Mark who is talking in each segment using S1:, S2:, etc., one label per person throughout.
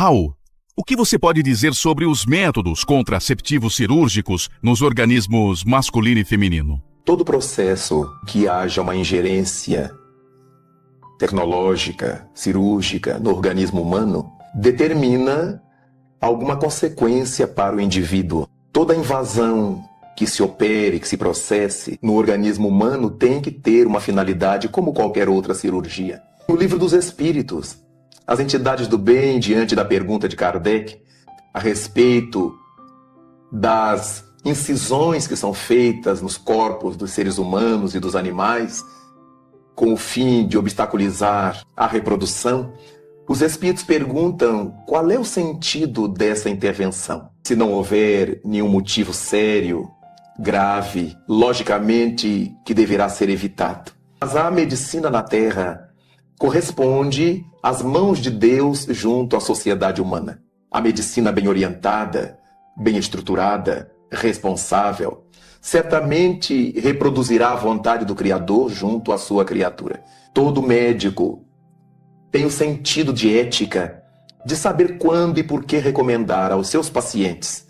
S1: Raul, o que você pode dizer sobre os métodos contraceptivos cirúrgicos nos organismos masculino e feminino?
S2: Todo processo que haja uma ingerência tecnológica, cirúrgica no organismo humano determina alguma consequência para o indivíduo. Toda invasão que se opere, que se processe no organismo humano tem que ter uma finalidade como qualquer outra cirurgia. No Livro dos Espíritos, as entidades do bem, diante da pergunta de Kardec a respeito das incisões que são feitas nos corpos dos seres humanos e dos animais, com o fim de obstaculizar a reprodução, os espíritos perguntam qual é o sentido dessa intervenção. Se não houver nenhum motivo sério, grave, logicamente que deverá ser evitado. Mas a medicina na Terra corresponde às mãos de Deus junto à sociedade humana. A medicina bem orientada, bem estruturada, responsável, certamente reproduzirá a vontade do Criador junto à sua criatura. Todo médico tem o sentido de ética de saber quando e por que recomendar aos seus pacientes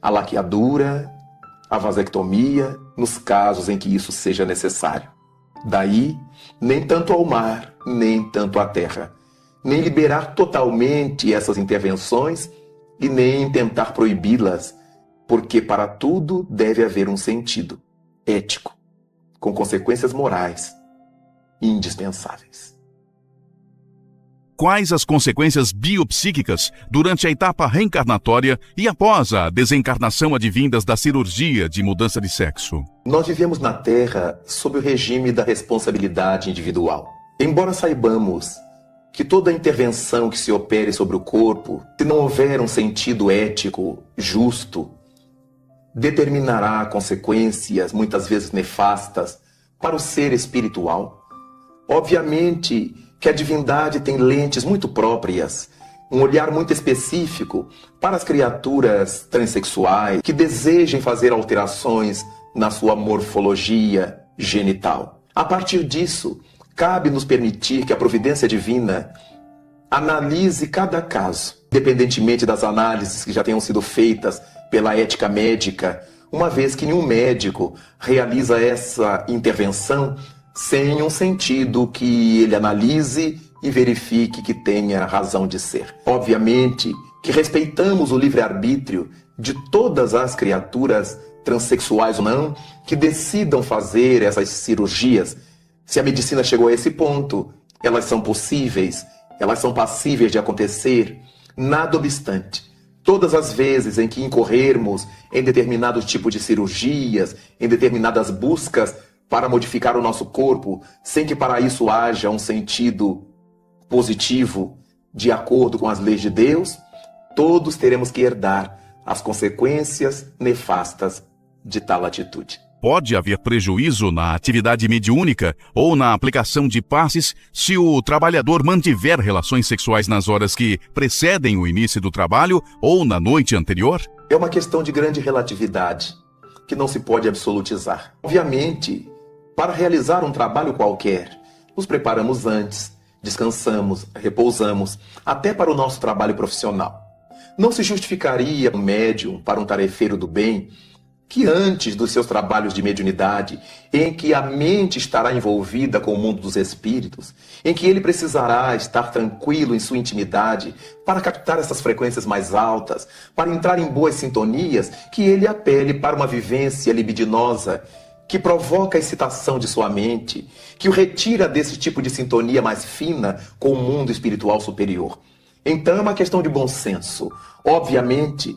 S2: a laqueadura, a vasectomia, nos casos em que isso seja necessário. Daí, nem tanto ao mar, nem tanto à terra, nem liberar totalmente essas intervenções e nem tentar proibi-las, porque para tudo deve haver um sentido ético, com consequências morais indispensáveis.
S1: Quais as consequências biopsíquicas durante a etapa reencarnatória e após a desencarnação advindas da cirurgia de mudança de sexo?
S2: Nós vivemos na Terra sob o regime da responsabilidade individual. Embora saibamos que toda intervenção que se opere sobre o corpo, se não houver um sentido ético justo, determinará consequências muitas vezes nefastas para o ser espiritual. Obviamente que a divindade tem lentes muito próprias, um olhar muito específico para as criaturas transexuais que desejem fazer alterações na sua morfologia genital. A partir disso, cabe nos permitir que a providência divina analise cada caso, independentemente das análises que já tenham sido feitas pela ética médica, uma vez que nenhum médico realiza essa intervenção sem um sentido que ele analise e verifique que tenha razão de ser. Obviamente que respeitamos o livre-arbítrio de todas as criaturas, transexuais ou não, que decidam fazer essas cirurgias. Se a medicina chegou a esse ponto, elas são possíveis, elas são passíveis de acontecer. Nada obstante, todas as vezes em que incorrermos em determinado tipo de cirurgias, em determinadas buscas para modificar o nosso corpo, sem que para isso haja um sentido positivo, de acordo com as leis de Deus, todos teremos que herdar as consequências nefastas de tal atitude.
S1: Pode haver prejuízo na atividade mediúnica ou na aplicação de passes se o trabalhador mantiver relações sexuais nas horas que precedem o início do trabalho ou na noite anterior?
S2: É uma questão de grande relatividade, que não se pode absolutizar. Obviamente, para realizar um trabalho qualquer, nos preparamos antes, descansamos, repousamos, até para o nosso trabalho profissional. Não se justificaria um médium para um tarefeiro do bem que antes dos seus trabalhos de mediunidade, em que a mente estará envolvida com o mundo dos espíritos, em que ele precisará estar tranquilo em sua intimidade para captar essas frequências mais altas, para entrar em boas sintonias, que ele apele para uma vivência libidinosa que provoca a excitação de sua mente, que o retira desse tipo de sintonia mais fina com o mundo espiritual superior. Então é uma questão de bom senso. Obviamente,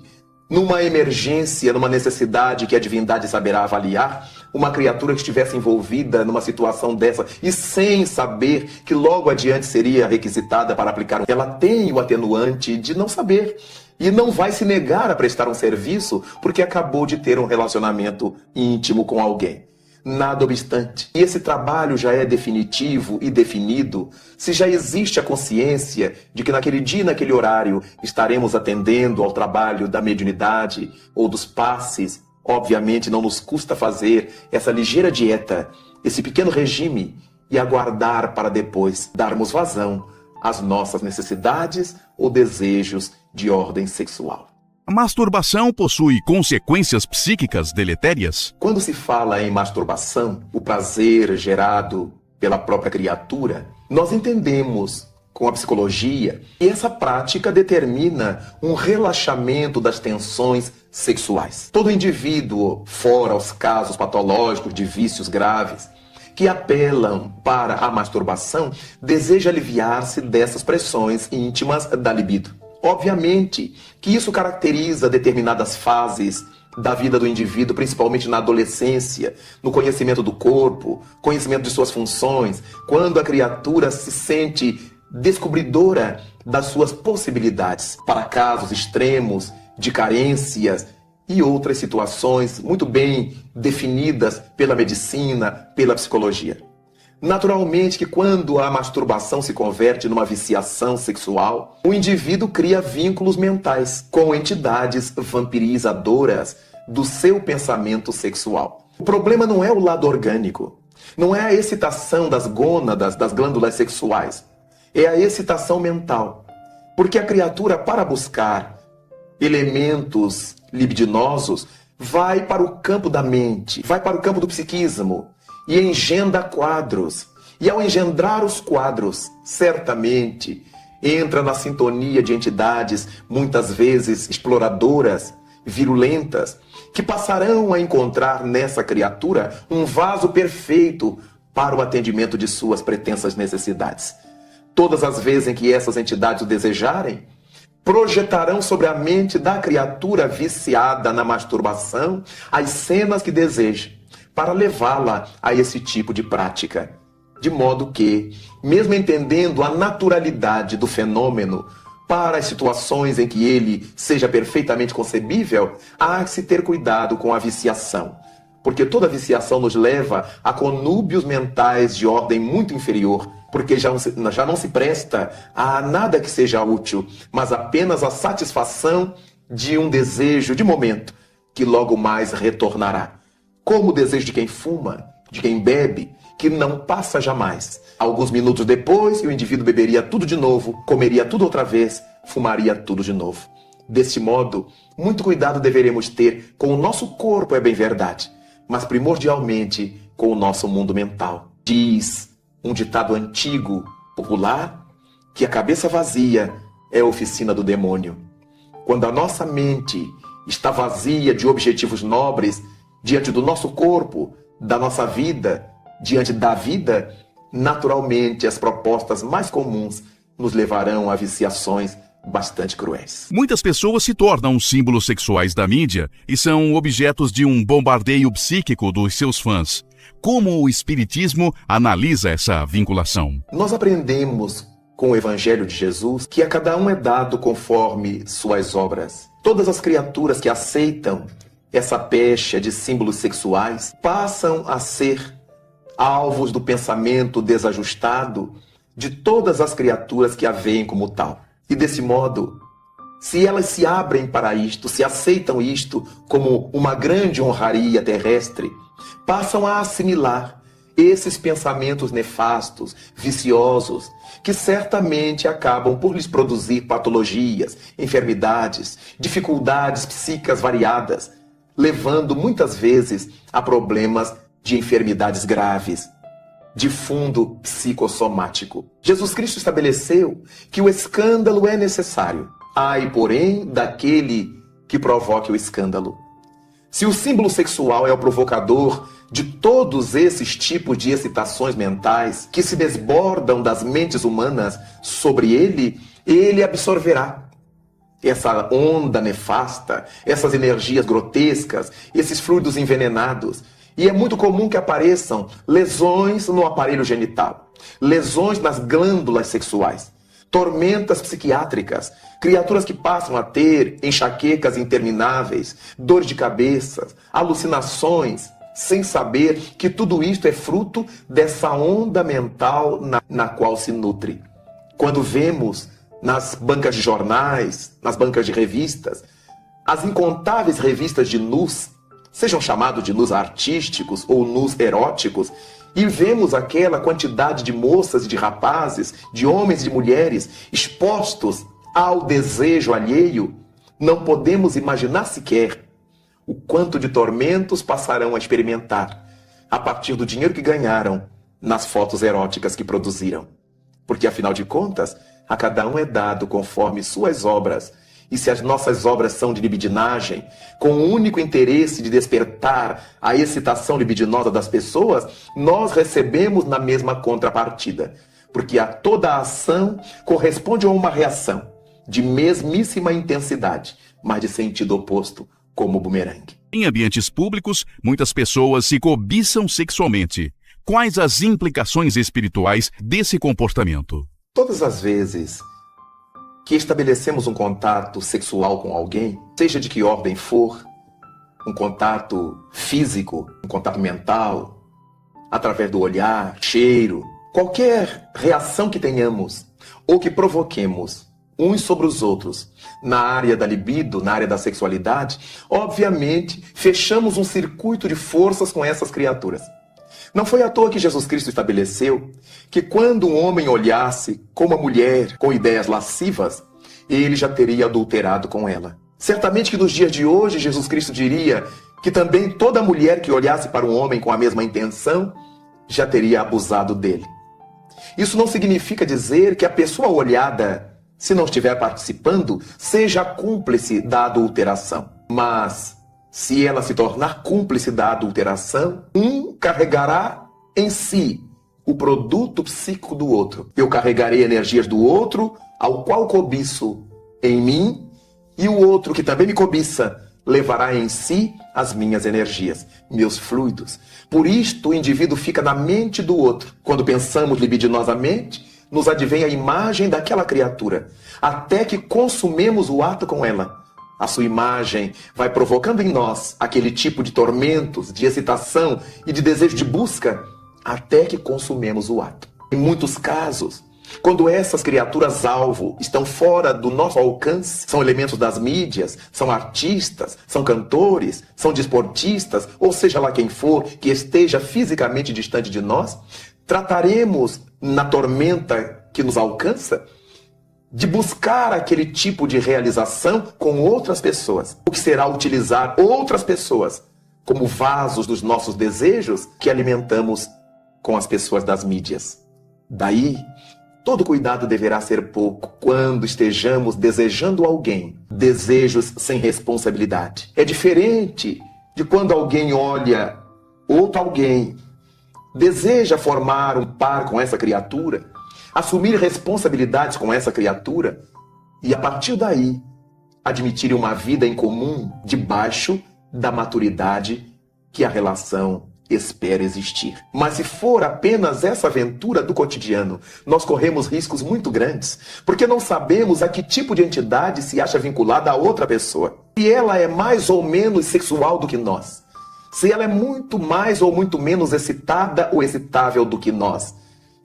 S2: numa emergência, numa necessidade que a divindade saberá avaliar, uma criatura que estivesse envolvida numa situação dessa e sem saber que logo adiante seria requisitada para aplicar, ela tem o atenuante de não saber e não vai se negar a prestar um serviço porque acabou de ter um relacionamento íntimo com alguém. Nada obstante, esse trabalho já é definitivo e definido, se já existe a consciência de que naquele dia e naquele horário estaremos atendendo ao trabalho da mediunidade ou dos passes, obviamente não nos custa fazer essa ligeira dieta, esse pequeno regime e aguardar para depois darmos vazão as nossas necessidades ou desejos de ordem sexual.
S1: A masturbação possui consequências psíquicas deletérias?
S2: Quando se fala em masturbação, o prazer gerado pela própria criatura, nós entendemos com a psicologia que essa prática determina um relaxamento das tensões sexuais. Todo indivíduo, fora os casos patológicos de vícios graves, que apelam para a masturbação, deseja aliviar-se dessas pressões íntimas da libido. Obviamente que isso caracteriza determinadas fases da vida do indivíduo, principalmente na adolescência, no conhecimento do corpo, conhecimento de suas funções, quando a criatura se sente descobridora das suas possibilidades, para casos extremos de carências e outras situações muito bem definidas pela medicina, pela psicologia. Naturalmente que quando a masturbação se converte numa viciação sexual, o indivíduo cria vínculos mentais com entidades vampirizadoras do seu pensamento sexual. O problema não é o lado orgânico, não é a excitação das gônadas, das glândulas sexuais, é a excitação mental. Porque a criatura, para buscar elementos libidinosos, vai para o campo da mente, vai para o campo do psiquismo e engendra quadros. E ao engendrar os quadros, certamente entra na sintonia de entidades, muitas vezes exploradoras, virulentas, que passarão a encontrar nessa criatura um vaso perfeito para o atendimento de suas pretensas necessidades. Todas as vezes em que essas entidades o desejarem, projetarão sobre a mente da criatura viciada na masturbação as cenas que deseja, para levá-la a esse tipo de prática. De modo que, mesmo entendendo a naturalidade do fenômeno, para as situações em que ele seja perfeitamente concebível, há que se ter cuidado com a viciação. Porque toda viciação nos leva a conúbios mentais de ordem muito inferior, porque já não se presta a nada que seja útil, mas apenas a satisfação de um desejo de momento, que logo mais retornará. Como o desejo de quem fuma, de quem bebe, que não passa jamais. Alguns minutos depois, o indivíduo beberia tudo de novo, comeria tudo outra vez, fumaria tudo de novo. Deste modo, muito cuidado deveremos ter com o nosso corpo, é bem verdade, mas primordialmente com o nosso mundo mental. Diz um ditado antigo, popular, que a cabeça vazia é a oficina do demônio. Quando a nossa mente está vazia de objetivos nobres, diante do nosso corpo, da nossa vida, diante da vida, naturalmente as propostas mais comuns nos levarão a viciações bastante cruéis.
S1: Muitas pessoas se tornam símbolos sexuais da mídia e são objetos de um bombardeio psíquico dos seus fãs. Como o Espiritismo analisa essa vinculação?
S2: Nós aprendemos com o Evangelho de Jesus que a cada um é dado conforme suas obras. Todas as criaturas que aceitam essa pecha de símbolos sexuais passam a ser alvos do pensamento desajustado de todas as criaturas que a veem como tal. E desse modo, se elas se abrem para isto, se aceitam isto como uma grande honraria terrestre, passam a assimilar esses pensamentos nefastos, viciosos, que certamente acabam por lhes produzir patologias, enfermidades, dificuldades psíquicas variadas, levando muitas vezes a problemas de enfermidades graves, de fundo psicossomático. Jesus Cristo estabeleceu que o escândalo é necessário. Ai, porém, daquele que provoque o escândalo. Se o símbolo sexual é o provocador de todos esses tipos de excitações mentais que se desbordam das mentes humanas sobre ele, ele absorverá essa onda nefasta, essas energias grotescas, esses fluidos envenenados. E é muito comum que apareçam lesões no aparelho genital, lesões nas glândulas sexuais, tormentas psiquiátricas, criaturas que passam a ter enxaquecas intermináveis, dores de cabeça, alucinações, sem saber que tudo isto é fruto dessa onda mental na qual se nutre. Quando vemos nas bancas de jornais, nas bancas de revistas, as incontáveis revistas de nus, sejam chamados de nus artísticos ou nus eróticos, e vemos aquela quantidade de moças e de rapazes, de homens e de mulheres expostos ao desejo alheio, não podemos imaginar sequer o quanto de tormentos passarão a experimentar a partir do dinheiro que ganharam nas fotos eróticas que produziram. Porque, afinal de contas, a cada um é dado conforme suas obras. E se as nossas obras são de libidinagem, com o único interesse de despertar a excitação libidinosa das pessoas, nós recebemos na mesma contrapartida. Porque a toda ação corresponde a uma reação de mesmíssima intensidade, mas de sentido oposto, como o bumerangue.
S1: Em ambientes públicos, muitas pessoas se cobiçam sexualmente. Quais as implicações espirituais desse comportamento?
S2: Todas as vezes que estabelecemos um contato sexual com alguém, seja de que ordem for, um contato físico, um contato mental, através do olhar, cheiro, qualquer reação que tenhamos ou que provoquemos uns sobre os outros na área da libido, na área da sexualidade, obviamente fechamos um circuito de forças com essas criaturas. Não foi à toa que Jesus Cristo estabeleceu que quando um homem olhasse com uma mulher com ideias lascivas, ele já teria adulterado com ela. Certamente que nos dias de hoje, Jesus Cristo diria que também toda mulher que olhasse para um homem com a mesma intenção já teria abusado dele. Isso não significa dizer que a pessoa olhada, se não estiver participando, seja cúmplice da adulteração. Mas se ela se tornar cúmplice da adulteração, um carregará em si o produto psíquico do outro. Eu carregarei energias do outro, ao qual cobiço em mim, e o outro que também me cobiça levará em si as minhas energias, meus fluidos. Por isto, o indivíduo fica na mente do outro. Quando pensamos libidinosamente, nos advém a imagem daquela criatura, até que consumemos o ato com ela. A sua imagem vai provocando em nós aquele tipo de tormentos, de excitação e de desejo de busca, até que consumemos o ato. Em muitos casos, quando essas criaturas-alvo estão fora do nosso alcance, são elementos das mídias, são artistas, são cantores, são desportistas, ou seja lá quem for que esteja fisicamente distante de nós, trataremos na tormenta que nos alcança de buscar aquele tipo de realização com outras pessoas, o que será utilizar outras pessoas como vasos dos nossos desejos que alimentamos com as pessoas das mídias. Daí, todo cuidado deverá ser pouco quando estejamos desejando alguém, desejos sem responsabilidade. É diferente de quando alguém olha outro alguém, deseja formar um par com essa criatura, assumir responsabilidades com essa criatura e, a partir daí, admitir uma vida em comum debaixo da maturidade que a relação espera existir. Mas se for apenas essa aventura do cotidiano, nós corremos riscos muito grandes, porque não sabemos a que tipo de entidade se acha vinculada a outra pessoa. Se ela é mais ou menos sexual do que nós, se ela é muito mais ou muito menos excitada ou excitável do que nós,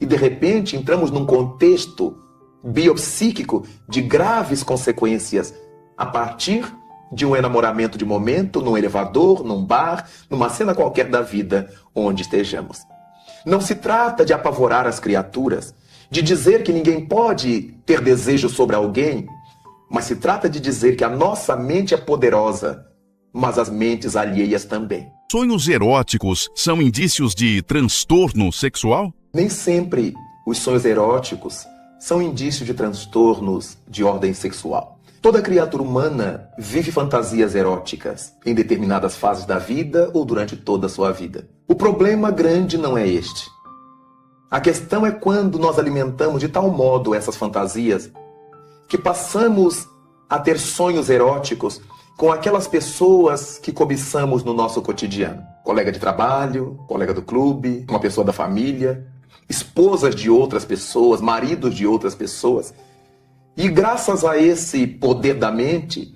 S2: e de repente entramos num contexto biopsíquico de graves consequências a partir de um enamoramento de momento, num elevador, num bar, numa cena qualquer da vida onde estejamos. Não se trata de apavorar as criaturas, de dizer que ninguém pode ter desejo sobre alguém, mas se trata de dizer que a nossa mente é poderosa, mas as mentes alheias também.
S1: Sonhos eróticos são indícios de transtorno sexual?
S2: Nem sempre os sonhos eróticos são indícios de transtornos de ordem sexual. Toda criatura humana vive fantasias eróticas em determinadas fases da vida ou durante toda a sua vida. O problema grande não é este. A questão é quando nós alimentamos de tal modo essas fantasias que passamos a ter sonhos eróticos com aquelas pessoas que cobiçamos no nosso cotidiano. Colega de trabalho, colega do clube, uma pessoa da família, esposas de outras pessoas, maridos de outras pessoas. E graças a esse poder da mente,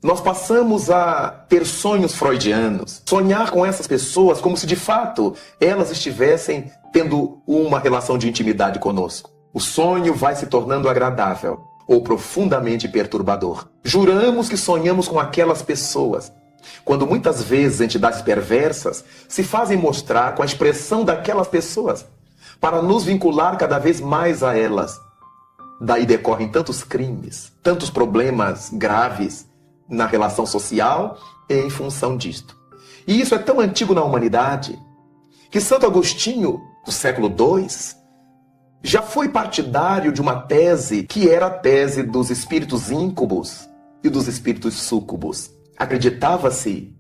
S2: nós passamos a ter sonhos freudianos. Sonhar com essas pessoas como se de fato elas estivessem tendo uma relação de intimidade conosco. O sonho vai se tornando agradável ou profundamente perturbador. Juramos que sonhamos com aquelas pessoas, Quando muitas vezes entidades perversas se fazem mostrar com a expressão daquelas pessoas para nos vincular cada vez mais a elas. Daí decorrem tantos crimes, tantos problemas graves na relação social e em função disto. E isso é tão antigo na humanidade que Santo Agostinho, do século II, já foi partidário de uma tese que era a tese dos espíritos íncubos e dos espíritos súcubos. Acreditava-se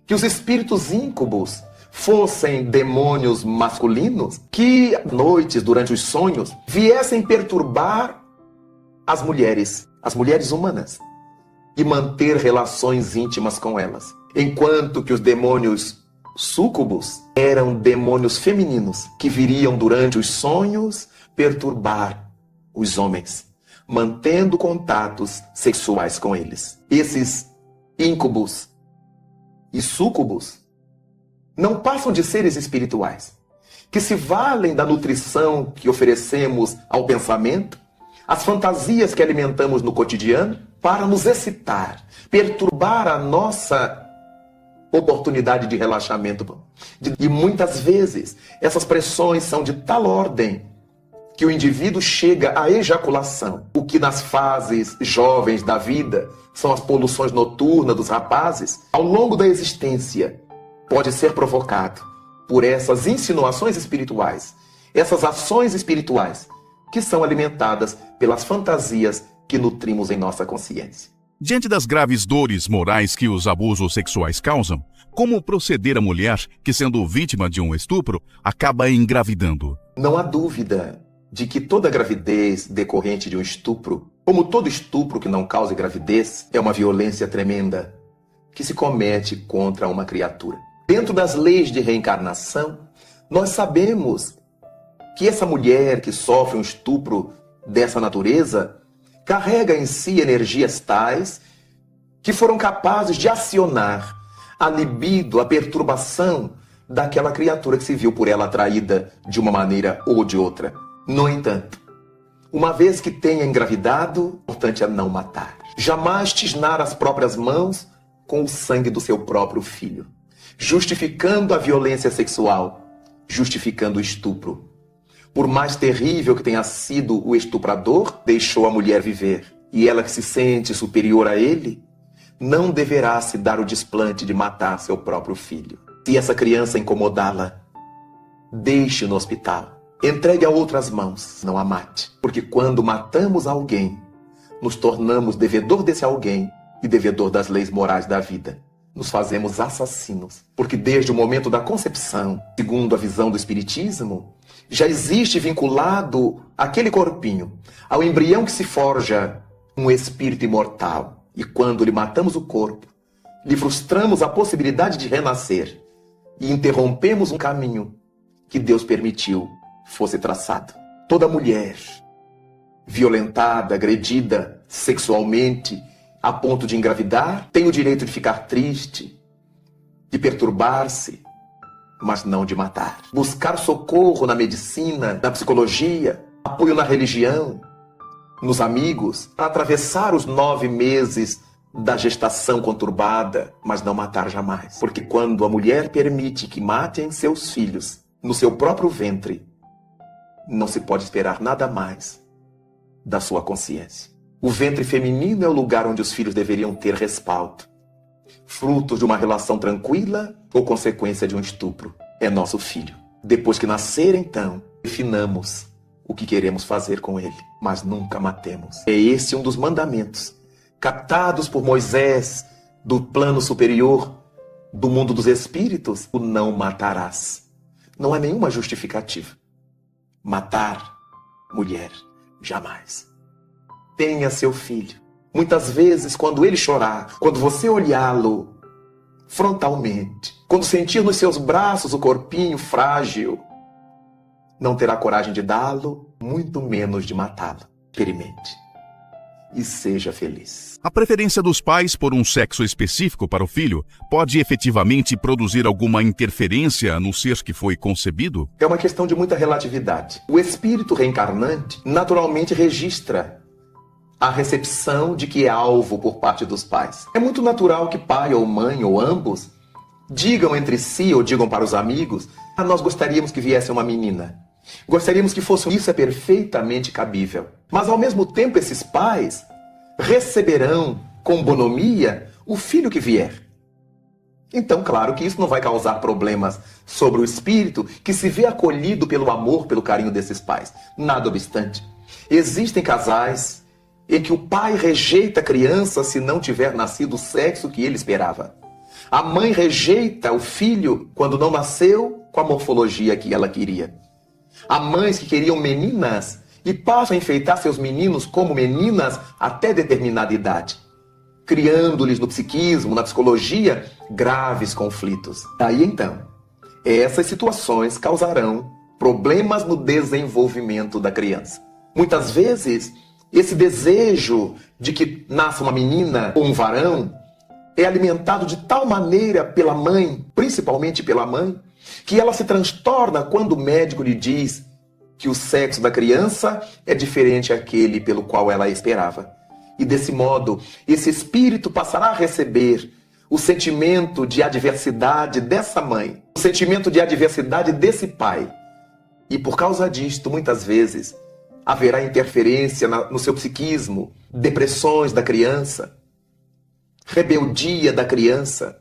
S2: que os espíritos íncubos fossem demônios masculinos que, à noite, durante os sonhos, viessem perturbar as mulheres humanas, e manter relações íntimas com elas. Enquanto que os demônios súcubos eram demônios femininos que viriam durante os sonhos perturbar os homens, mantendo contatos sexuais com eles. Esses íncubos e súcubos não passam de seres espirituais, que se valem da nutrição que oferecemos ao pensamento, as fantasias que alimentamos no cotidiano, para nos excitar, perturbar a nossa oportunidade de relaxamento. E muitas vezes essas pressões são de tal ordem que o indivíduo chega à ejaculação. O que nas fases jovens da vida são as poluições noturnas dos rapazes, ao longo da existência pode ser provocado por essas insinuações espirituais, essas ações espirituais que são alimentadas pelas fantasias que nutrimos em nossa consciência.
S1: Diante das graves dores morais que os abusos sexuais causam, como proceder a mulher que, sendo vítima de um estupro, acaba engravidando?
S2: Não há dúvida de que toda gravidez decorrente de um estupro, como todo estupro que não cause gravidez, é uma violência tremenda que se comete contra uma criatura. Dentro das leis de reencarnação, nós sabemos que essa mulher que sofre um estupro dessa natureza carrega em si energias tais que foram capazes de acionar a libido, a perturbação daquela criatura que se viu por ela atraída de uma maneira ou de outra. No entanto, uma vez que tenha engravidado, o importante é não matar. Jamais tisnar as próprias mãos com o sangue do seu próprio filho, justificando a violência sexual, justificando o estupro. Por mais terrível que tenha sido o estuprador, deixou a mulher viver. E ela que se sente superior a ele, não deverá se dar o desplante de matar seu próprio filho. Se essa criança incomodá-la, deixe no hospital. Entregue a outras mãos, não a mate. Porque quando matamos alguém, nos tornamos devedor desse alguém e devedor das leis morais da vida. Nos fazemos assassinos. Porque desde o momento da concepção, segundo a visão do Espiritismo, já existe vinculado aquele corpinho ao embrião que se forja um espírito imortal. E quando lhe matamos o corpo, lhe frustramos a possibilidade de renascer e interrompemos um caminho que Deus permitiu fosse traçado. Toda mulher violentada, agredida sexualmente a ponto de engravidar tem o direito de ficar triste, de perturbar-se, mas não de matar. Buscar socorro na medicina, na psicologia, apoio na religião, nos amigos, para atravessar os 9 meses da gestação conturbada, mas não matar jamais. Porque quando a mulher permite que matem seus filhos no seu próprio ventre, não se pode esperar nada mais da sua consciência. O ventre feminino é o lugar onde os filhos deveriam ter respaldo. Fruto de uma relação tranquila ou consequência de um estupro. É nosso filho. Depois que nascer, então, definamos o que queremos fazer com ele, mas nunca matemos. É esse um dos mandamentos, captados por Moisés do plano superior do mundo dos espíritos: o não matarás. Não há nenhuma justificativa. Matar mulher, jamais. Tenha seu filho. Muitas vezes, quando ele chorar, quando você olhá-lo frontalmente, quando sentir nos seus braços o corpinho frágil, não terá coragem de dá-lo, muito menos de matá-lo. Experimente e seja feliz.
S1: A preferência dos pais por um sexo específico para o filho pode efetivamente produzir alguma interferência no ser que foi concebido?
S2: É uma questão de muita relatividade. O espírito reencarnante naturalmente registra a recepção de que é alvo por parte dos pais. É muito natural que pai ou mãe ou ambos digam entre si ou digam para os amigos: nós gostaríamos que viesse uma menina. Gostaríamos que fosse. Isso é perfeitamente cabível. Mas ao mesmo tempo esses pais receberão com bonomia o filho que vier. Então, claro que isso não vai causar problemas sobre o espírito que se vê acolhido pelo amor, pelo carinho desses pais. Nada obstante, existem casais em que o pai rejeita a criança se não tiver nascido o sexo que ele esperava. A mãe rejeita o filho quando não nasceu com a morfologia que ela queria. Há mães que queriam meninas e passam a enfeitar seus meninos como meninas até determinada idade, criando-lhes no psiquismo, na psicologia, graves conflitos. Daí então, essas situações causarão problemas no desenvolvimento da criança. Muitas vezes, esse desejo de que nasça uma menina ou um varão é alimentado de tal maneira pela mãe, principalmente pela mãe, que ela se transtorna quando o médico lhe diz que o sexo da criança é diferente daquele pelo qual ela esperava. E desse modo, esse espírito passará a receber o sentimento de adversidade dessa mãe, o sentimento de adversidade desse pai. E por causa disto, muitas vezes, haverá interferência no seu psiquismo, depressões da criança, rebeldia da criança,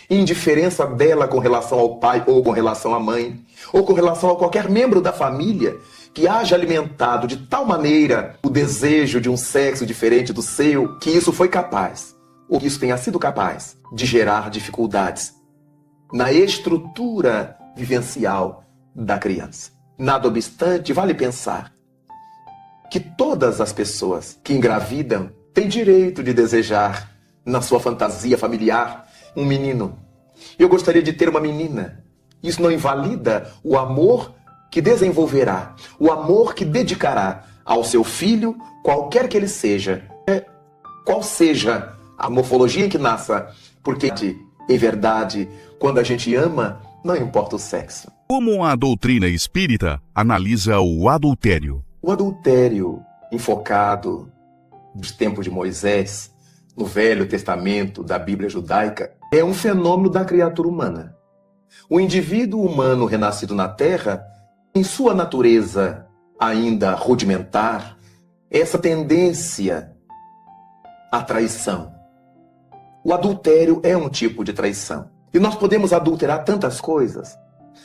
S2: indiferença dela com relação ao pai ou com relação à mãe, ou com relação a qualquer membro da família que haja alimentado de tal maneira o desejo de um sexo diferente do seu, que isso foi capaz, ou que isso tenha sido capaz de gerar dificuldades na estrutura vivencial da criança. Nada obstante, vale pensar que todas as pessoas que engravidam têm direito de desejar, na sua fantasia familiar, um menino. Eu gostaria de ter uma menina. Isso não invalida o amor que desenvolverá, o amor que dedicará ao seu filho, qualquer que ele seja, qual seja a morfologia em que nasça, porque, em verdade, quando a gente ama, não importa o sexo.
S1: Como a doutrina espírita analisa o adultério?
S2: O adultério, enfocado nos tempos de Moisés, no Velho Testamento da Bíblia judaica, é um fenômeno da criatura humana. O indivíduo humano renascido na Terra, em sua natureza ainda rudimentar, essa tendência à traição. O adultério é um tipo de traição. E nós podemos adulterar tantas coisas.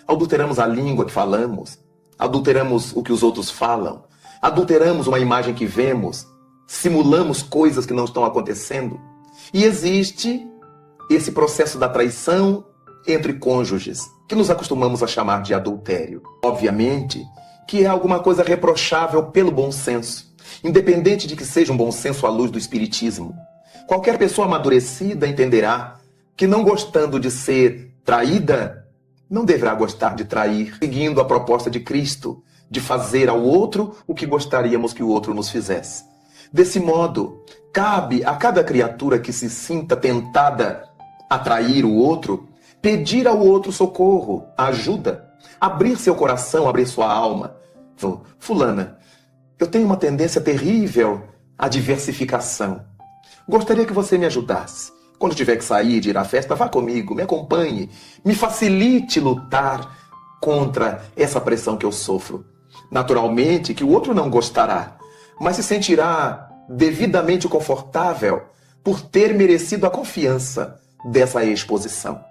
S2: Adulteramos a língua que falamos, adulteramos o que os outros falam, adulteramos uma imagem que vemos, simulamos coisas que não estão acontecendo. E existe esse processo da traição entre cônjuges, que nos acostumamos a chamar de adultério. Obviamente que é alguma coisa reprochável pelo bom senso, independente de que seja um bom senso à luz do espiritismo. Qualquer pessoa amadurecida entenderá que, não gostando de ser traída, não deverá gostar de trair, seguindo a proposta de Cristo, de fazer ao outro o que gostaríamos que o outro nos fizesse. Desse modo, cabe a cada criatura que se sinta tentada a trair o outro, pedir ao outro socorro, ajuda, abrir seu coração, abrir sua alma. Fulana, eu tenho uma tendência terrível à diversificação. Gostaria que você me ajudasse. Quando tiver que sair, de ir à festa, vá comigo, me acompanhe, me facilite lutar contra essa pressão que eu sofro. Naturalmente que o outro não gostará, mas se sentirá devidamente confortável por ter merecido a confiança dessa exposição.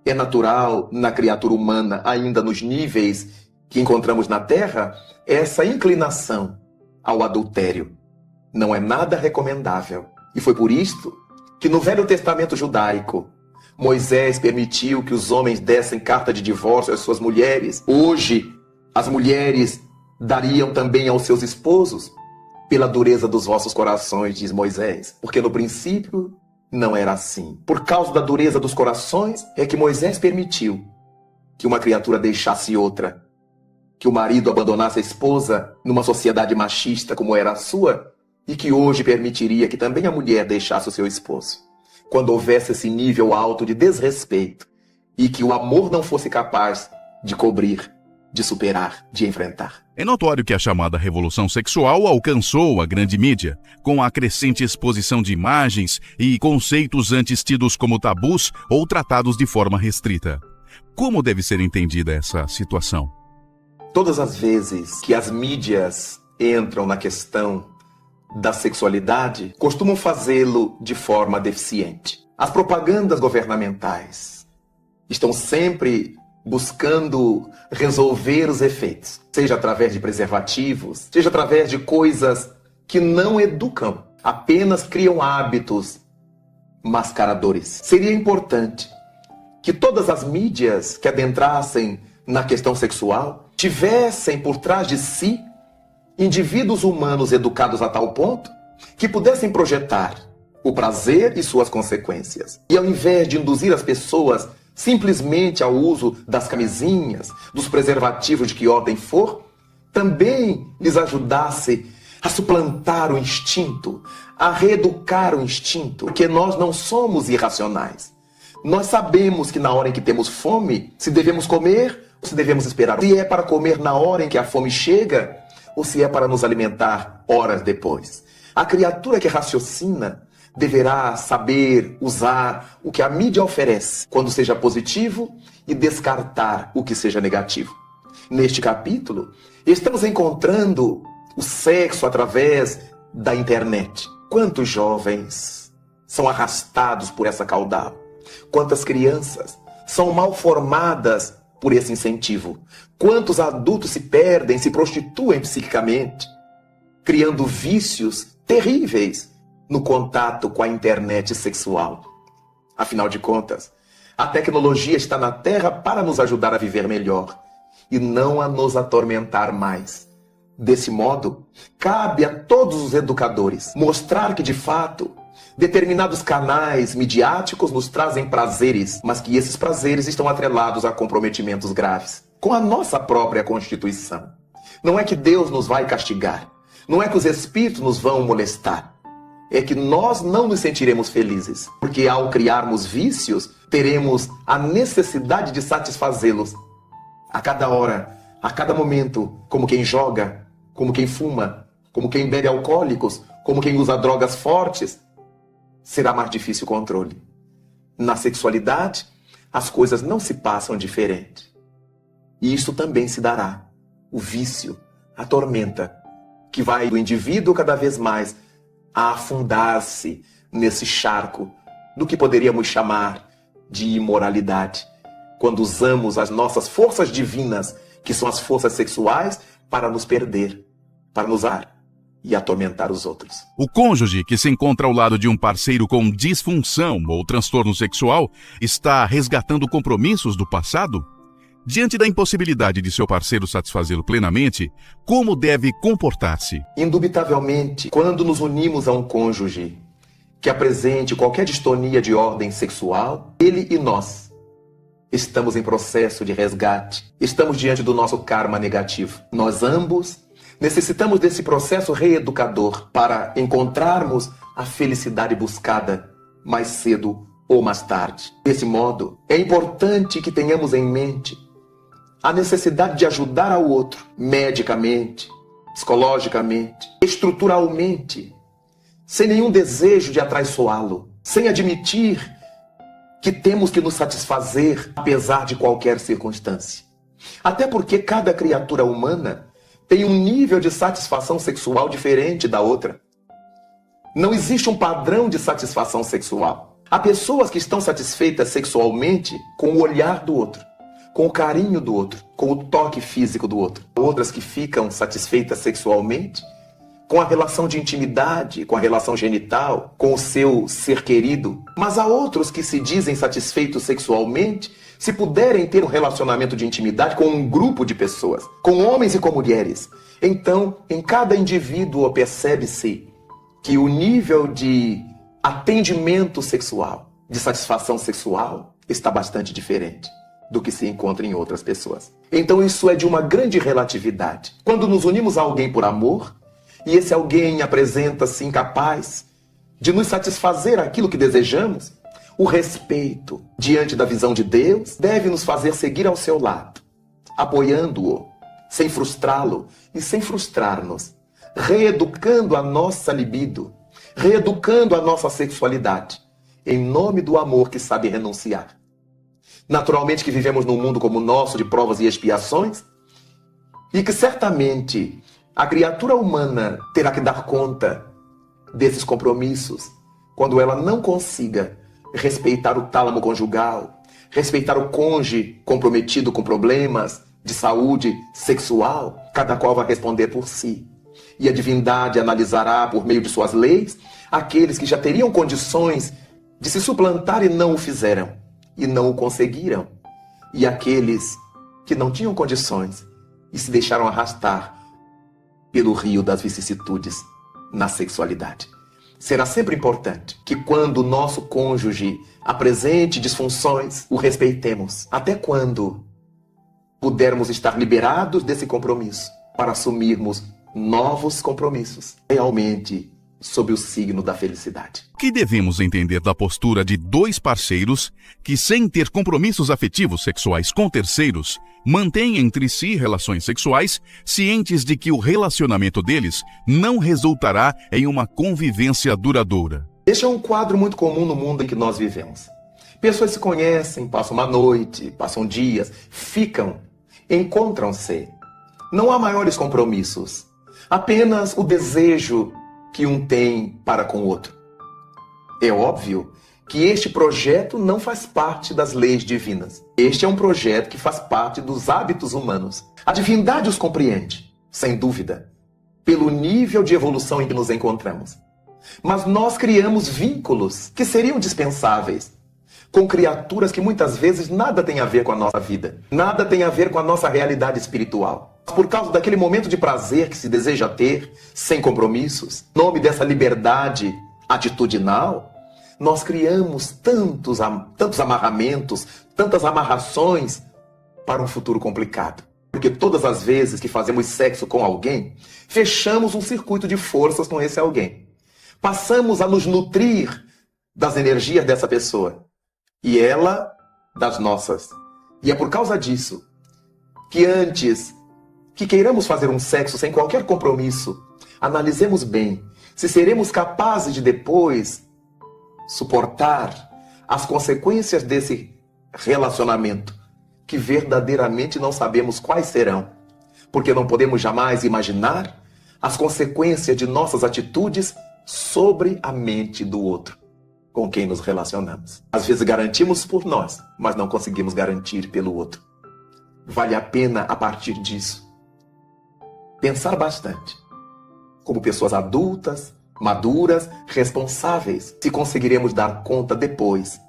S2: É natural na criatura humana, ainda nos níveis que encontramos na Terra, essa inclinação ao adultério. Não é nada recomendável. E foi por isto que no Velho Testamento judaico, Moisés permitiu que os homens dessem carta de divórcio às suas mulheres. Hoje, as mulheres dariam também aos seus esposos, pela dureza dos vossos corações, diz Moisés. Porque no princípio não era assim. Por causa da dureza dos corações é que Moisés permitiu que uma criatura deixasse outra, que o marido abandonasse a esposa numa sociedade machista como era a sua, e que hoje permitiria que também a mulher deixasse o seu esposo. Quando houvesse esse nível alto de desrespeito e que o amor não fosse capaz de cobrir, de superar, de enfrentar.
S1: É notório que a chamada revolução sexual alcançou a grande mídia, com a crescente exposição de imagens e conceitos antes tidos como tabus ou tratados de forma restrita. Como deve ser entendida essa situação?
S2: Todas as vezes que as mídias entram na questão da sexualidade, costumam fazê-lo de forma deficiente. As propagandas governamentais estão sempre buscando resolver os efeitos, seja através de preservativos, seja através de coisas que não educam, apenas criam hábitos mascaradores. Seria importante que todas as mídias que adentrassem na questão sexual tivessem por trás de si indivíduos humanos educados a tal ponto que pudessem projetar o prazer e suas consequências. E ao invés de induzir as pessoas simplesmente ao uso das camisinhas, dos preservativos de que ordem for, também lhes ajudasse a suplantar o instinto, a reeducar o instinto, porque nós não somos irracionais. Nós sabemos que na hora em que temos fome, se devemos comer ou se devemos esperar. Se é para comer na hora em que a fome chega, ou se é para nos alimentar horas depois. A criatura que raciocina deverá saber usar o que a mídia oferece, quando seja positivo, e descartar o que seja negativo. Neste capítulo, estamos encontrando o sexo através da internet. Quantos jovens são arrastados por essa caudal? Quantas crianças são mal formadas por esse incentivo? Quantos adultos se perdem, se prostituem psiquicamente, criando vícios terríveis no contato com a internet sexual? Afinal de contas, a tecnologia está na Terra para nos ajudar a viver melhor e não a nos atormentar mais. Desse modo, cabe a todos os educadores mostrar que, de fato, determinados canais midiáticos nos trazem prazeres, mas que esses prazeres estão atrelados a comprometimentos graves com a nossa própria Constituição. Não é que Deus nos vai castigar, não é que os espíritos nos vão molestar, é que nós não nos sentiremos felizes, porque ao criarmos vícios, teremos a necessidade de satisfazê-los a cada hora, a cada momento, como quem joga, como quem fuma, como quem bebe alcoólicos, como quem usa drogas fortes. Será mais difícil o controle. Na sexualidade, as coisas não se passam diferente. E isso também se dará. O vício, a tormenta, que vai do indivíduo cada vez mais a afundar-se nesse charco do que poderíamos chamar de imoralidade, quando usamos as nossas forças divinas, que são as forças sexuais, para nos perder, para nos usar e atormentar os outros.
S1: O cônjuge que se encontra ao lado de um parceiro com disfunção ou transtorno sexual está resgatando compromissos do passado? Diante da impossibilidade de seu parceiro satisfazê-lo plenamente, como deve comportar-se?
S2: Indubitavelmente, quando nos unimos a um cônjuge que apresente qualquer distonia de ordem sexual, ele e nós estamos em processo de resgate, estamos diante do nosso karma negativo. Nós ambos necessitamos desse processo reeducador para encontrarmos a felicidade buscada mais cedo ou mais tarde. Desse modo, é importante que tenhamos em mente a necessidade de ajudar ao outro, medicamente, psicologicamente, estruturalmente, sem nenhum desejo de atraiçoá-lo, sem admitir que temos que nos satisfazer apesar de qualquer circunstância. Até porque cada criatura humana tem um nível de satisfação sexual diferente da outra. Não existe um padrão de satisfação sexual. Há pessoas que estão satisfeitas sexualmente com o olhar do outro, com o carinho do outro, com o toque físico do outro. Outras que ficam satisfeitas sexualmente com a relação de intimidade, com a relação genital, com o seu ser querido. Mas há outros que se dizem satisfeitos sexualmente se puderem ter um relacionamento de intimidade com um grupo de pessoas, com homens e com mulheres. Então, em cada indivíduo percebe-se que o nível de atendimento sexual, de satisfação sexual, está bastante diferente do que se encontra em outras pessoas. Então isso é de uma grande relatividade. Quando nos unimos a alguém por amor, e esse alguém apresenta-se incapaz de nos satisfazer aquilo que desejamos, o respeito diante da visão de Deus deve nos fazer seguir ao seu lado. apoiando-o, sem frustrá-lo e sem frustrar-nos, reeducando a nossa libido, reeducando a nossa sexualidade, em nome do amor que sabe renunciar. Naturalmente que vivemos num mundo como o nosso, de provas e expiações, e que certamente a criatura humana terá que dar conta desses compromissos quando ela não consiga respeitar o tálamo conjugal, respeitar o cônjuge comprometido com problemas de saúde sexual. Cada qual vai responder por si. E a divindade analisará, por meio de suas leis, aqueles que já teriam condições de se suplantar e não o fizeram, e não o conseguiram. E aqueles que não tinham condições e se deixaram arrastar pelo rio das vicissitudes na sexualidade. Será sempre importante que quando o nosso cônjuge apresente disfunções, o respeitemos. Até quando pudermos estar liberados desse compromisso para assumirmos novos compromissos, realmente sob o signo da felicidade.
S1: O que devemos entender da postura de dois parceiros que, sem ter compromissos afetivos sexuais com terceiros, mantêm entre si relações sexuais, cientes de que o relacionamento deles não resultará em uma convivência duradoura?
S2: Este é um quadro muito comum no mundo em que nós vivemos. Pessoas se conhecem, passam uma noite, passam dias, ficam, encontram-se. Não há maiores compromissos, apenas o desejo que um tem para com o outro. É óbvio que este projeto não faz parte das leis divinas. Este é um projeto que faz parte dos hábitos humanos. A divindade os compreende, sem dúvida, pelo nível de evolução em que nos encontramos. Mas nós criamos vínculos que seriam dispensáveis com criaturas que muitas vezes nada tem a ver com a nossa vida, nada tem a ver com a nossa realidade espiritual. Por causa daquele momento de prazer que se deseja ter, sem compromissos, em nome dessa liberdade atitudinal, nós criamos tantos amarramentos, tantas amarrações para um futuro complicado. Porque todas as vezes que fazemos sexo com alguém, fechamos um circuito de forças com esse alguém. Passamos a nos nutrir das energias dessa pessoa e ela das nossas. E é por causa disso que antes que queiramos fazer um sexo sem qualquer compromisso, analisemos bem se seremos capazes de depois suportar as consequências desse relacionamento, que verdadeiramente não sabemos quais serão, porque não podemos jamais imaginar as consequências de nossas atitudes sobre a mente do outro com quem nos relacionamos. Às vezes garantimos por nós, mas não conseguimos garantir pelo outro. Vale a pena, a partir disso, pensar bastante, como pessoas adultas, maduras, responsáveis, se conseguiremos dar conta depois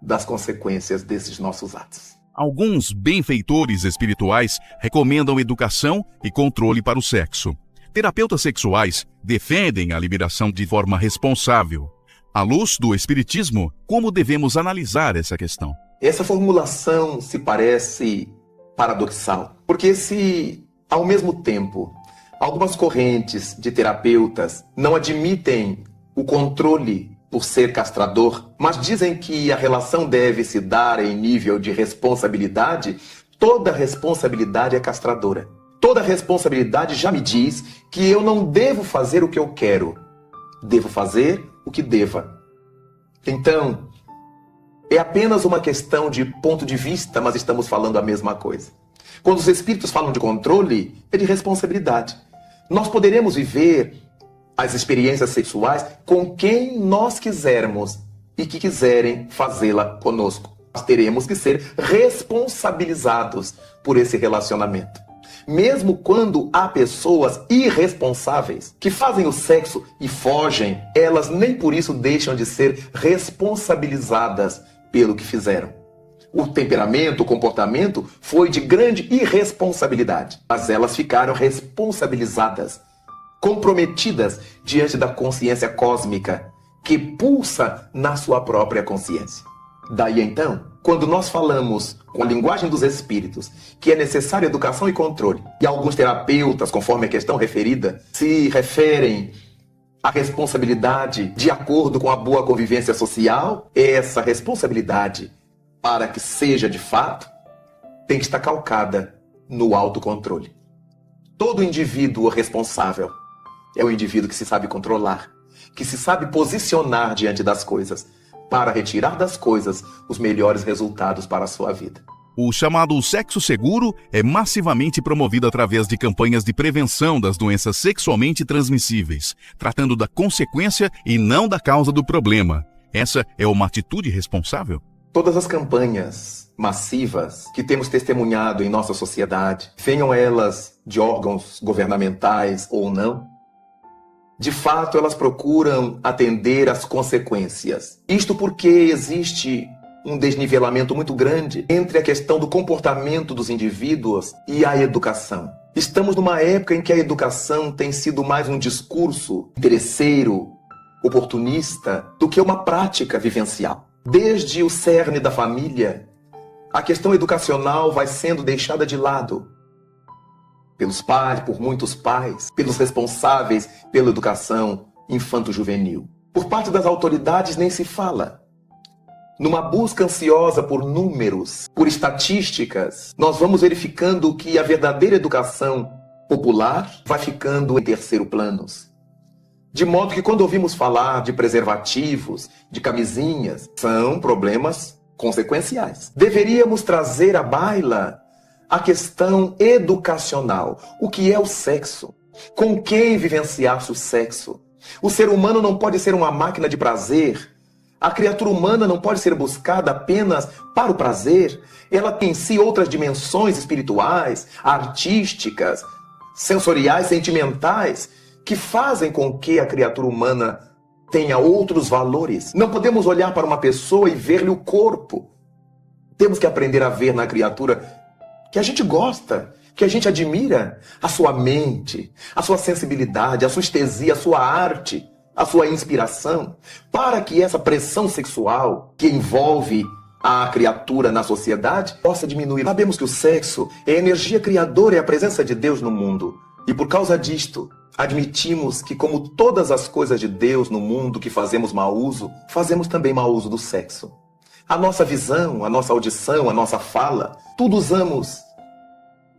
S2: das consequências desses nossos atos.
S1: Alguns benfeitores espirituais recomendam educação e controle para o sexo. Terapeutas sexuais defendem a liberação de forma responsável. À luz do Espiritismo, como devemos analisar essa questão?
S2: Essa formulação se parece paradoxal, porque se, ao mesmo tempo, algumas correntes de terapeutas não admitem o controle por ser castrador, mas dizem que a relação deve se dar em nível de responsabilidade, toda responsabilidade é castradora. Toda responsabilidade já me diz que eu não devo fazer o que eu quero, devo fazer o que deva. Então, é apenas uma questão de ponto de vista, mas estamos falando a mesma coisa. Quando os espíritos falam de controle, é de responsabilidade. Nós poderemos viver as experiências sexuais com quem nós quisermos e que quiserem fazê-la conosco. Nós teremos que ser responsabilizados por esse relacionamento. Mesmo quando há pessoas irresponsáveis que fazem o sexo e fogem, elas nem por isso deixam de ser responsabilizadas pelo que fizeram. O temperamento, o comportamento foi de grande irresponsabilidade, mas elas ficaram responsabilizadas, comprometidas diante da consciência cósmica que pulsa na sua própria consciência. Daí então, quando nós falamos com a linguagem dos espíritos que é necessária educação e controle, e alguns terapeutas, conforme a questão referida, se referem à responsabilidade de acordo com a boa convivência social, essa responsabilidade, para que seja de fato, tem que estar calcada no autocontrole. Todo indivíduo responsável é o indivíduo que se sabe controlar, que se sabe posicionar diante das coisas, para retirar das coisas os melhores resultados para a sua vida.
S1: O chamado sexo seguro é massivamente promovido através de campanhas de prevenção das doenças sexualmente transmissíveis, tratando da consequência e não da causa do problema. Essa é uma atitude responsável?
S2: Todas as campanhas massivas que temos testemunhado em nossa sociedade, venham elas de órgãos governamentais ou não, de fato elas procuram atender às consequências. Isto porque existe um desnivelamento muito grande entre a questão do comportamento dos indivíduos e a educação. Estamos numa época em que a educação tem sido mais um discurso interesseiro, oportunista, do que uma prática vivencial. Desde o cerne da família, a questão educacional vai sendo deixada de lado pelos pais, por muitos pais, pelos responsáveis pela educação infanto-juvenil. Por parte das autoridades nem se fala. Numa busca ansiosa por números, por estatísticas, nós vamos verificando que a verdadeira educação popular vai ficando em terceiro plano. De modo que quando ouvimos falar de preservativos, de camisinhas, são problemas consequenciais. Deveríamos trazer à baila a questão educacional. O que é o sexo? Com quem vivenciar-se o sexo? O ser humano não pode ser uma máquina de prazer. A criatura humana não pode ser buscada apenas para o prazer. Ela tem em si outras dimensões espirituais, artísticas, sensoriais, sentimentais, que fazem com que a criatura humana tenha outros valores. Não podemos olhar para uma pessoa e ver-lhe o corpo. Temos que aprender a ver na criatura que a gente gosta, que a gente admira, a sua mente, a sua sensibilidade, a sua estesia, a sua arte, a sua inspiração, para que essa pressão sexual que envolve a criatura na sociedade possa diminuir. Sabemos que o sexo é a energia criadora, é a presença de Deus no mundo. E por causa disto, admitimos que, como todas as coisas de Deus no mundo que fazemos mau uso, fazemos também mau uso do sexo. A nossa visão, a nossa audição, a nossa fala, tudo usamos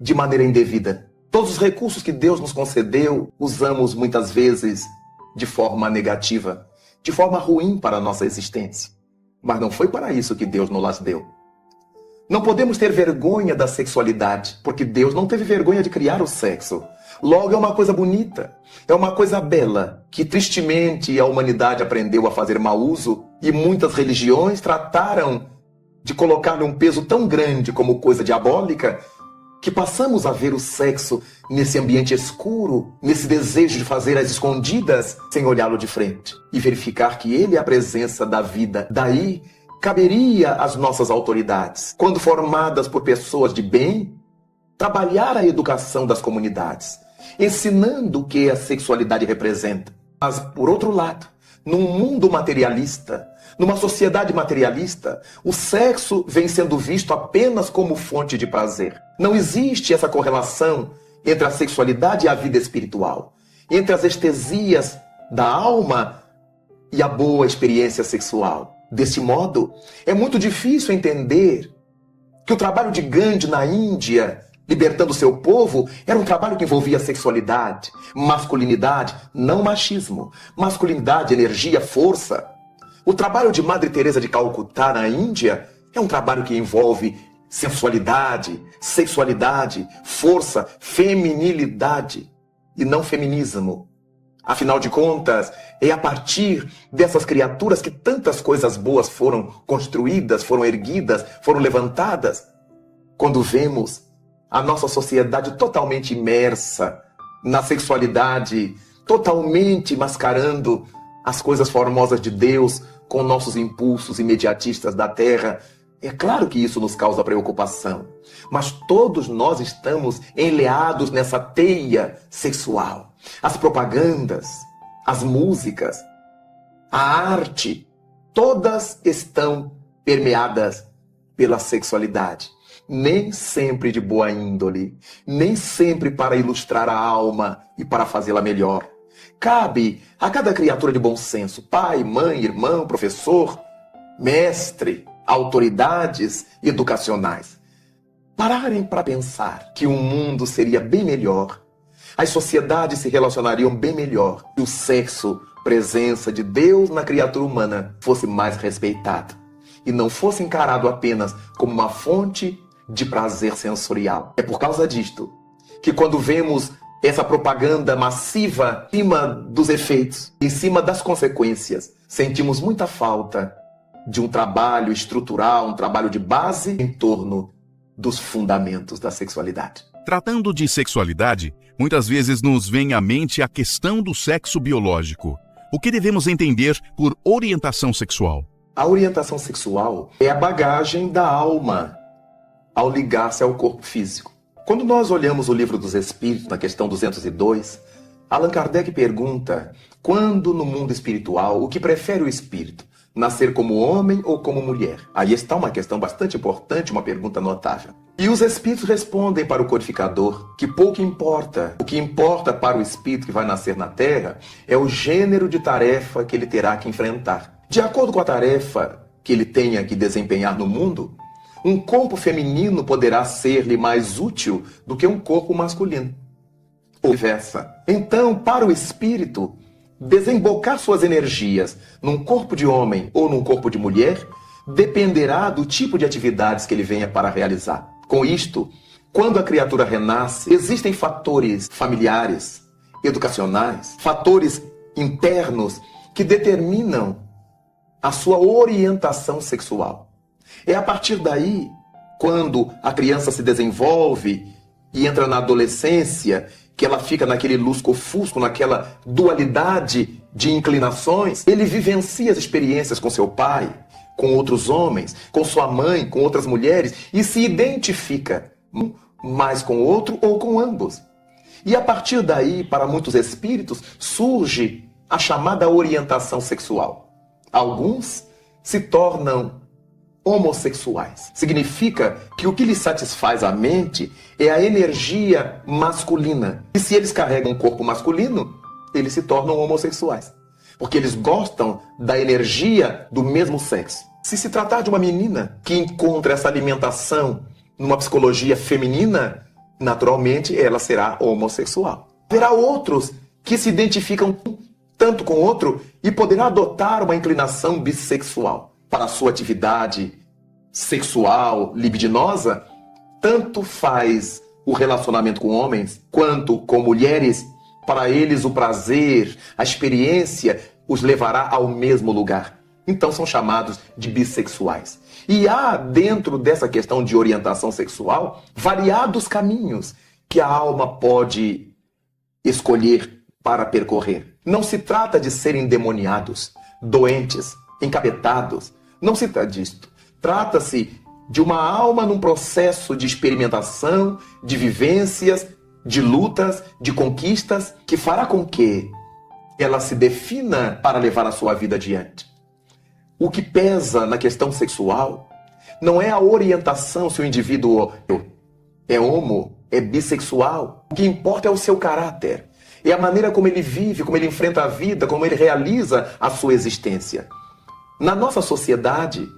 S2: de maneira indevida. Todos os recursos que Deus nos concedeu, usamos muitas vezes de forma negativa, de forma ruim para a nossa existência. Mas não foi para isso que Deus nos las deu. Não podemos ter vergonha da sexualidade, porque Deus não teve vergonha de criar o sexo. Logo, é uma coisa bonita, é uma coisa bela, que tristemente a humanidade aprendeu a fazer mau uso e muitas religiões trataram de colocar-lhe um peso tão grande como coisa diabólica que passamos a ver o sexo nesse ambiente escuro, nesse desejo de fazer as escondidas, sem olhá-lo de frente e verificar que ele é a presença da vida. Daí, caberia às nossas autoridades, quando formadas por pessoas de bem, trabalhar a educação das comunidades, ensinando o que a sexualidade representa. Mas, por outro lado, num mundo materialista, numa sociedade materialista, o sexo vem sendo visto apenas como fonte de prazer. Não existe essa correlação entre a sexualidade e a vida espiritual, entre as estesias da alma e a boa experiência sexual. Desse modo, é muito difícil entender que o trabalho de Gandhi na Índia, libertando seu povo, era um trabalho que envolvia sexualidade, masculinidade, não machismo. Masculinidade, energia, força. O trabalho de Madre Teresa de Calcutá na Índia é um trabalho que envolve sensualidade, sexualidade, força, feminilidade e não feminismo. Afinal de contas, é a partir dessas criaturas que tantas coisas boas foram construídas, foram erguidas, foram levantadas. Quando vemos a nossa sociedade totalmente imersa na sexualidade, totalmente mascarando as coisas formosas de Deus com nossos impulsos imediatistas da terra, é claro que isso nos causa preocupação. Mas todos nós estamos enleados nessa teia sexual. As propagandas, as músicas, a arte, todas estão permeadas pela sexualidade. Nem sempre de boa índole, nem sempre para ilustrar a alma e para fazê-la melhor. Cabe a cada criatura de bom senso, pai, mãe, irmão, professor, mestre, autoridades educacionais, pararem para pensar que o mundo seria bem melhor, as sociedades se relacionariam bem melhor se o sexo, presença de Deus na criatura humana, fosse mais respeitado e não fosse encarado apenas como uma fonte de prazer sensorial. É por causa disto que quando vemos essa propaganda massiva em cima dos efeitos, em cima das consequências, sentimos muita falta de um trabalho estrutural, um trabalho de base em torno dos fundamentos da sexualidade.
S1: Tratando de sexualidade, muitas vezes nos vem à mente a questão do sexo biológico. O que devemos entender por orientação sexual?
S2: A orientação sexual é a bagagem da alma ao ligar-se ao corpo físico. Quando nós olhamos o Livro dos Espíritos, na questão 202, Allan Kardec pergunta: quando no mundo espiritual, o que prefere o espírito? Nascer como homem ou como mulher? Aí está uma questão bastante importante, uma pergunta notável. E os espíritos respondem para o codificador que pouco importa. O que importa para o espírito que vai nascer na Terra é o gênero de tarefa que ele terá que enfrentar. De acordo com a tarefa que ele tenha que desempenhar no mundo, um corpo feminino poderá ser-lhe mais útil do que um corpo masculino. Ou vice-versa. Então, para o espírito, desembocar suas energias num corpo de homem ou num corpo de mulher dependerá do tipo de atividades que ele venha para realizar. Com isto, quando a criatura renasce, existem fatores familiares, educacionais, fatores internos que determinam a sua orientação sexual. É a partir daí, quando a criança se desenvolve e entra na adolescência, que ela fica naquele lusco-fusco, naquela dualidade de inclinações, ele vivencia as experiências com seu pai, com outros homens, com sua mãe, com outras mulheres, e se identifica mais com o outro ou com ambos. E a partir daí, para muitos espíritos, surge a chamada orientação sexual. Alguns se tornam homossexuais. Significa que o que lhes satisfaz a mente é a energia masculina. E se eles carregam um corpo masculino, eles se tornam homossexuais. Porque eles gostam da energia do mesmo sexo. Se tratar de uma menina que encontra essa alimentação numa psicologia feminina, naturalmente ela será homossexual. Haverá outros que se identificam tanto com o outro e poderá adotar uma inclinação bissexual. Para a sua atividade sexual, libidinosa, tanto faz o relacionamento com homens quanto com mulheres. Para eles o prazer, a experiência os levará ao mesmo lugar. Então são chamados de bissexuais. E há dentro dessa questão de orientação sexual variados caminhos que a alma pode escolher para percorrer. Não se trata de serem endemoniados, doentes, encapetados. Não se trata disto. Trata-se de uma alma num processo de experimentação, de vivências, de lutas, de conquistas, que fará com que ela se defina para levar a sua vida adiante. O que pesa na questão sexual não é a orientação se o indivíduo é homo, é bissexual. O que importa é o seu caráter. É a maneira como ele vive, como ele enfrenta a vida, como ele realiza a sua existência. Na nossa sociedade,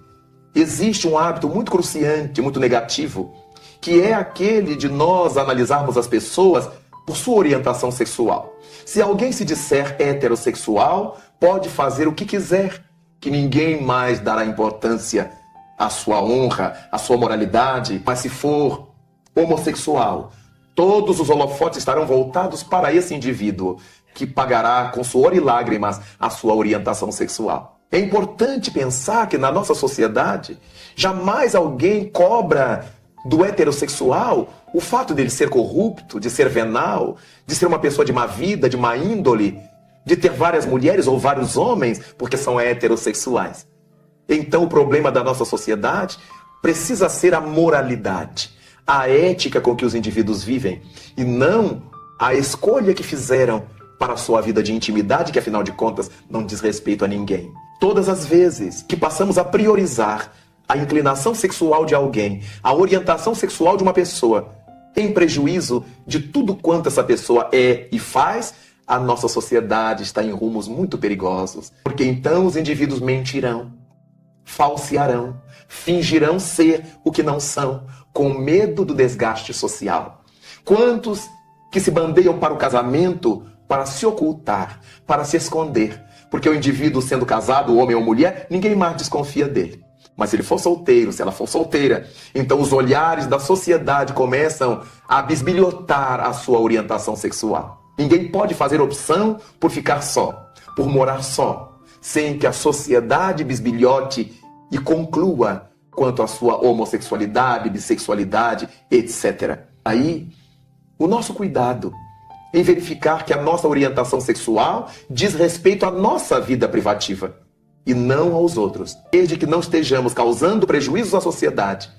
S2: existe um hábito muito cruciante, muito negativo, que é aquele de nós analisarmos as pessoas por sua orientação sexual. Se alguém se disser heterossexual, pode fazer o que quiser, que ninguém mais dará importância à sua honra, à sua moralidade. Mas se for homossexual, todos os holofotes estarão voltados para esse indivíduo, que pagará com suor e lágrimas a sua orientação sexual. É importante pensar que na nossa sociedade, jamais alguém cobra do heterossexual o fato dele ser corrupto, de ser venal, de ser uma pessoa de má vida, de má índole, de ter várias mulheres ou vários homens, porque são heterossexuais. Então o problema da nossa sociedade precisa ser a moralidade, a ética com que os indivíduos vivem, e não a escolha que fizeram para a sua vida de intimidade, que afinal de contas não diz respeito a ninguém. Todas as vezes que passamos a priorizar a inclinação sexual de alguém, a orientação sexual de uma pessoa, em prejuízo de tudo quanto essa pessoa é e faz, a nossa sociedade está em rumos muito perigosos. Porque então os indivíduos mentirão, falsearão, fingirão ser o que não são, com medo do desgaste social? Quantos que se bandeiam para o casamento para se ocultar, para se esconder? Porque o indivíduo sendo casado, homem ou mulher, ninguém mais desconfia dele. Mas se ele for solteiro, se ela for solteira, então os olhares da sociedade começam a bisbilhotar a sua orientação sexual. Ninguém pode fazer opção por ficar só, por morar só, sem que a sociedade bisbilhote e conclua quanto à sua homossexualidade, bissexualidade, etc. Aí, o nosso cuidado em verificar que a nossa orientação sexual diz respeito à nossa vida privativa e não aos outros. Desde que não estejamos causando prejuízos à sociedade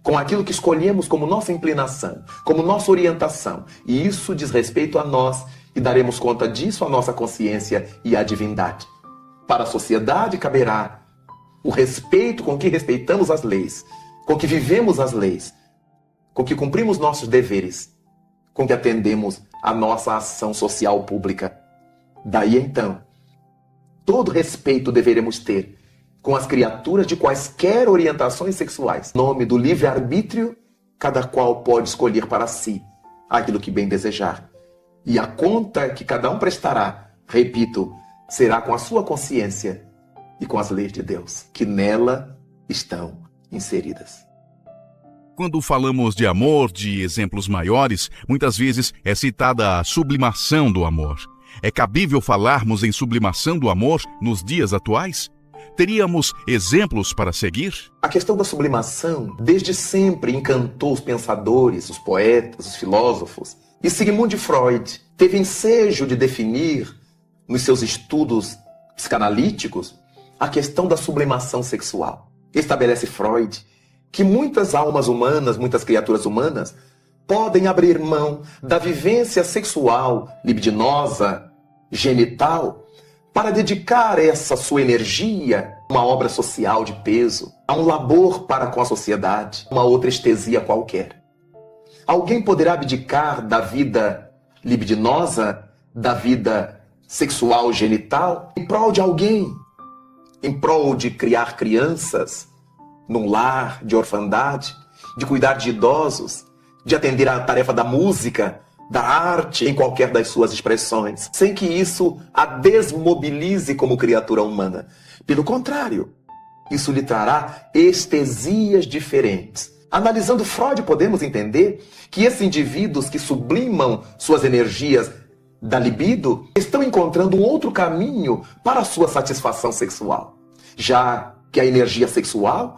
S2: com aquilo que escolhemos como nossa inclinação, como nossa orientação. E isso diz respeito a nós e daremos conta disso à nossa consciência e à divindade. Para a sociedade caberá o respeito com que respeitamos as leis, com que vivemos as leis, com que cumprimos nossos deveres, com que atendemos a nossa ação social pública. Daí então, todo respeito deveremos ter com as criaturas de quaisquer orientações sexuais. Em nome do livre-arbítrio, cada qual pode escolher para si aquilo que bem desejar. E a conta que cada um prestará, repito, será com a sua consciência e com as leis de Deus, que nela estão inseridas.
S1: Quando falamos de amor, de exemplos maiores, muitas vezes é citada a sublimação do amor. É cabível falarmos em sublimação do amor nos dias atuais? Teríamos exemplos para seguir?
S2: A questão da sublimação desde sempre encantou os pensadores, os poetas, os filósofos. E Sigmund Freud teve ensejo de definir, nos seus estudos psicanalíticos, a questão da sublimação sexual. Estabelece Freud que muitas almas humanas, muitas criaturas humanas, podem abrir mão da vivência sexual, libidinosa, genital, para dedicar essa sua energia a uma obra social de peso, a um labor para com a sociedade, uma outra estesia qualquer. Alguém poderá abdicar da vida libidinosa, da vida sexual genital, em prol de alguém, em prol de criar crianças num lar de orfandade, de cuidar de idosos, de atender à tarefa da música, da arte, em qualquer das suas expressões, sem que isso a desmobilize como criatura humana. Pelo contrário, isso lhe trará estesias diferentes. Analisando Freud, podemos entender que esses indivíduos que sublimam suas energias da libido estão encontrando um outro caminho para a sua satisfação sexual. Já que a energia sexual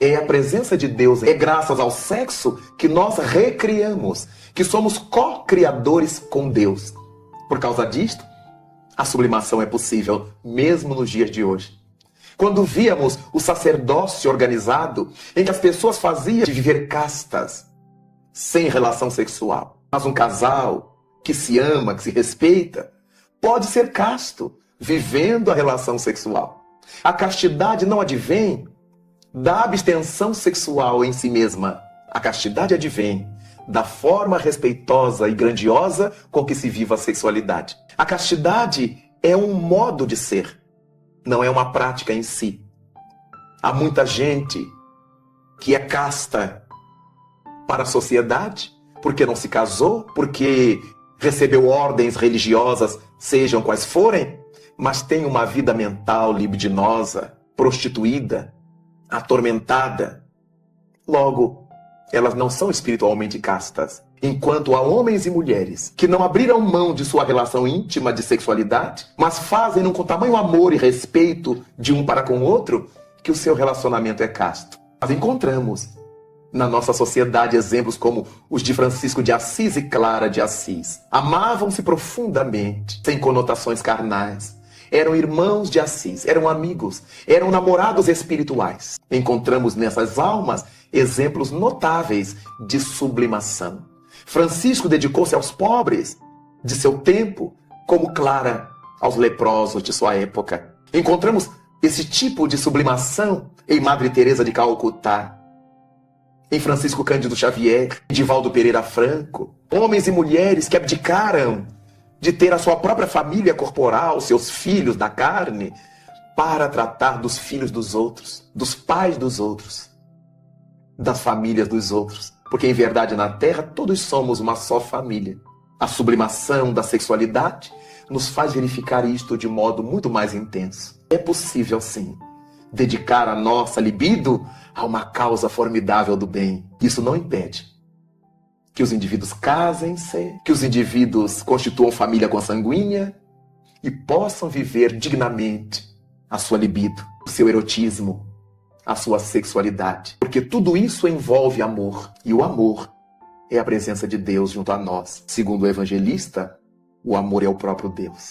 S2: é a presença de Deus, é graças ao sexo que nós recriamos, que somos co-criadores com Deus. Por causa disto, a sublimação é possível, mesmo nos dias de hoje. Quando víamos o sacerdócio organizado, em que as pessoas faziam de viver castas, sem relação sexual. Mas um casal que se ama, que se respeita, pode ser casto, vivendo a relação sexual. A castidade não advém da abstenção sexual em si mesma. A castidade advém da forma respeitosa e grandiosa com que se vive a sexualidade. A castidade é um modo de ser, não é uma prática em si. Há muita gente que é casta para a sociedade, porque não se casou, porque recebeu ordens religiosas, sejam quais forem, mas tem uma vida mental libidinosa, prostituída, atormentada. Logo, elas não são espiritualmente castas. Enquanto há homens e mulheres que não abriram mão de sua relação íntima de sexualidade, mas fazem com tamanho amor e respeito de um para com o outro, que o seu relacionamento é casto. Nós encontramos na nossa sociedade exemplos como os de Francisco de Assis e Clara de Assis. Amavam-se profundamente, sem conotações carnais. Eram irmãos de Assis, eram amigos, eram namorados espirituais. Encontramos nessas almas exemplos notáveis de sublimação. Francisco dedicou-se aos pobres de seu tempo, como Clara aos leprosos de sua época. Encontramos esse tipo de sublimação em Madre Teresa de Calcutá, em Francisco Cândido Xavier, em Divaldo Pereira Franco. Homens e mulheres que abdicaram de ter a sua própria família corporal, seus filhos da carne, para tratar dos filhos dos outros, dos pais dos outros. das famílias dos outros. Porque em verdade na Terra todos somos uma só família. A sublimação da sexualidade nos faz verificar isto de modo muito mais intenso. É possível, sim, dedicar a nossa libido a uma causa formidável do bem. Isso não impede que os indivíduos casem-se, que os indivíduos constituam família consanguínea e possam viver dignamente a sua libido, o seu erotismo, a sua sexualidade. Porque tudo isso envolve amor. E o amor é a presença de Deus junto a nós. Segundo o evangelista, o amor é o próprio Deus.